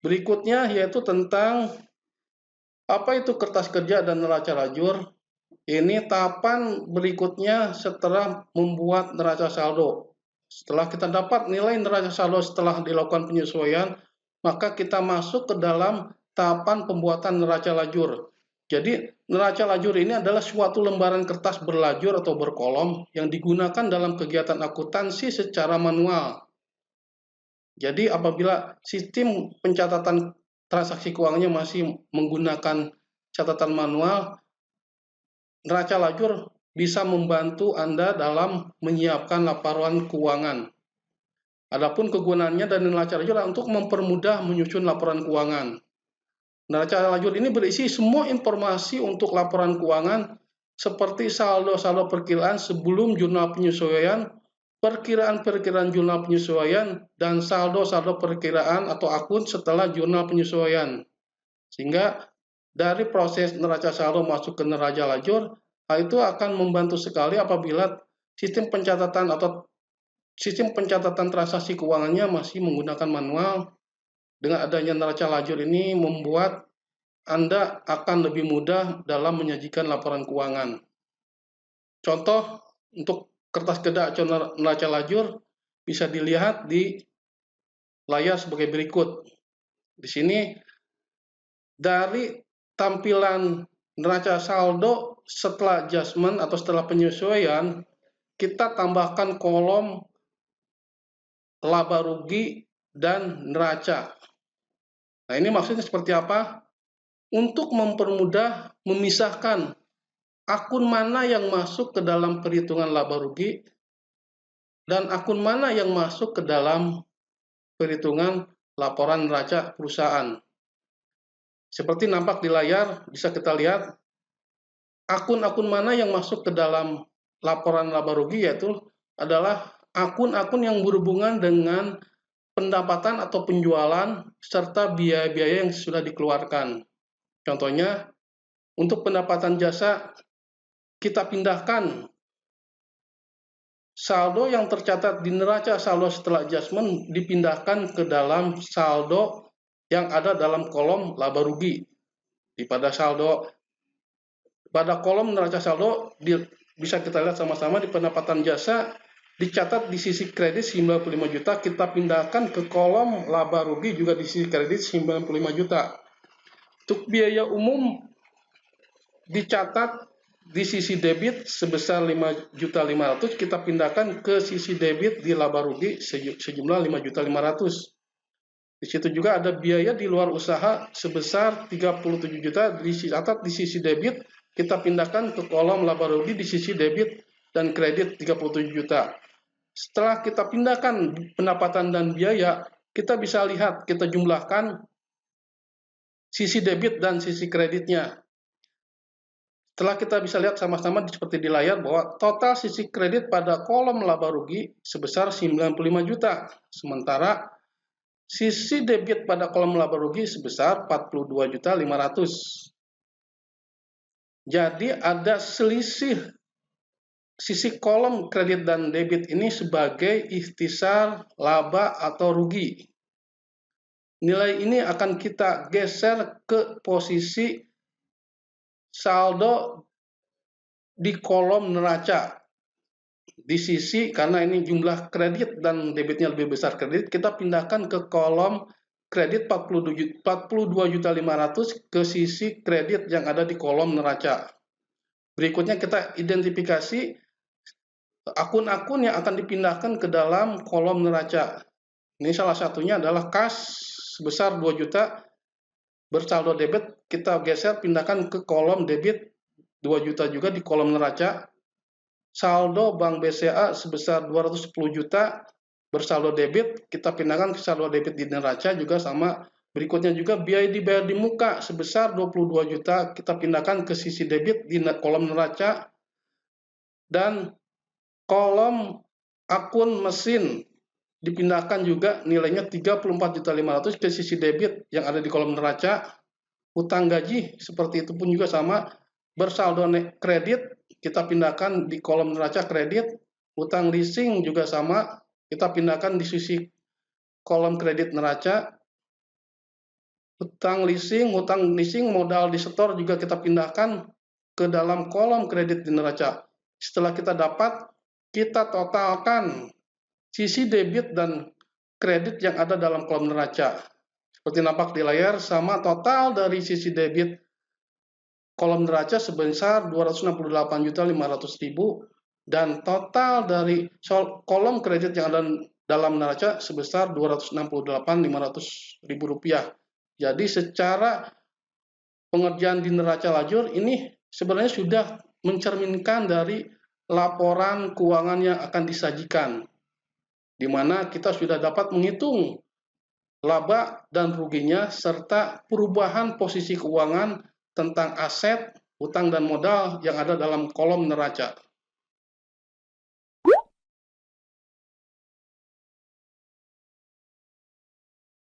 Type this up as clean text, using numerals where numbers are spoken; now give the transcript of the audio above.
Berikutnya yaitu tentang apa itu kertas kerja dan neraca lajur. Ini tahapan berikutnya setelah membuat neraca saldo. Setelah kita dapat nilai neraca saldo setelah dilakukan penyesuaian, maka kita masuk ke dalam tahapan pembuatan neraca lajur. Jadi, neraca lajur ini adalah suatu lembaran kertas berlajur atau berkolom yang digunakan dalam kegiatan akuntansi secara manual. Jadi, apabila sistem pencatatan transaksi keuangannya masih menggunakan catatan manual, neraca lajur bisa membantu Anda dalam menyiapkan laporan keuangan. Adapun kegunaannya dari neraca lajur adalah untuk mempermudah menyusun laporan keuangan. Neraca lajur ini berisi semua informasi untuk laporan keuangan seperti saldo-saldo perkiraan sebelum jurnal penyesuaian, perkiraan-perkiraan jurnal penyesuaian, dan saldo-saldo perkiraan atau akun setelah jurnal penyesuaian. Sehingga dari proses neraca saldo masuk ke neraca lajur, hal itu akan membantu sekali apabila sistem pencatatan transaksi keuangannya masih menggunakan manual. Dengan adanya neraca lajur ini membuat Anda akan lebih mudah dalam menyajikan laporan keuangan. Contoh untuk kertas kerja atau neraca lajur bisa dilihat di layar sebagai berikut. Di sini dari tampilan neraca saldo setelah adjustment atau setelah penyesuaian, kita tambahkan kolom laba rugi dan neraca. Nah, ini maksudnya seperti apa? Untuk mempermudah memisahkan akun mana yang masuk ke dalam perhitungan laba rugi dan akun mana yang masuk ke dalam perhitungan laporan neraca perusahaan. Seperti nampak di layar, bisa kita lihat akun-akun mana yang masuk ke dalam laporan laba rugi, yaitu adalah akun-akun yang berhubungan dengan pendapatan atau penjualan serta biaya-biaya yang sudah dikeluarkan. Contohnya, untuk pendapatan jasa, kita pindahkan saldo yang tercatat di neraca saldo setelah adjustment dipindahkan ke dalam saldo yang ada dalam kolom laba rugi. Pada kolom neraca saldo bisa kita lihat sama-sama di pendapatan jasa dicatat di sisi kredit 95 juta, kita pindahkan ke kolom laba rugi juga di sisi kredit 95 juta. Untuk biaya umum dicatat di sisi debit sebesar 5.500.000, kita pindahkan ke sisi debit di laba rugi sejumlah 5.500.000. Di situ juga ada biaya di luar usaha sebesar 37 juta dicatat di sisi debit, kita pindahkan ke kolom laba rugi di sisi debit dan kredit 37 juta. Setelah kita pindahkan pendapatan dan biaya, kita bisa lihat, kita jumlahkan sisi debit dan sisi kreditnya. Setelah kita bisa lihat sama-sama seperti di layar bahwa total sisi kredit pada kolom laba rugi sebesar 95 juta. Sementara sisi debit pada kolom laba rugi sebesar 42.500.000. Jadi ada selisih sisi kolom kredit dan debit ini sebagai ikhtisar laba atau rugi. Nilai ini akan kita geser ke posisi saldo di kolom neraca. Di sisi, karena ini jumlah kredit dan debitnya lebih besar kredit, kita pindahkan ke kolom kredit 42.500.000 ke sisi kredit yang ada di kolom neraca. Berikutnya kita identifikasi akun-akun yang akan dipindahkan ke dalam kolom neraca. Ini salah satunya adalah kas sebesar 2 juta bersaldo debit, kita geser pindahkan ke kolom debit 2 juta juga di kolom neraca. Saldo Bank BCA sebesar 210 juta bersaldo debit, kita pindahkan ke saldo debit di neraca juga sama. Berikutnya juga biaya dibayar di muka sebesar 22 juta, kita pindahkan ke sisi debit di kolom neraca. Dan kolom akun mesin dipindahkan juga nilainya 34.500.000 ke sisi debit yang ada di kolom neraca. Utang gaji seperti itu pun juga sama, bersaldo kredit kita pindahkan di kolom neraca kredit. Utang leasing juga sama, kita pindahkan di sisi kolom kredit neraca. hutang leasing modal di setor juga kita pindahkan ke dalam kolom kredit di neraca. Setelah kita dapat, kita totalkan sisi debit dan kredit yang ada dalam kolom neraca. Seperti nampak di layar, sama total dari sisi debit kolom neraca sebesar 268.500.000 dan total dari kolom kredit yang ada dalam neraca sebesar 268.500.000 rupiah. Jadi secara pengerjaan di neraca lajur ini sebenarnya sudah mencerminkan dari laporan keuangan yang akan disajikan, di mana kita sudah dapat menghitung laba dan ruginya serta perubahan posisi keuangan tentang aset, hutang dan modal yang ada dalam kolom neraca.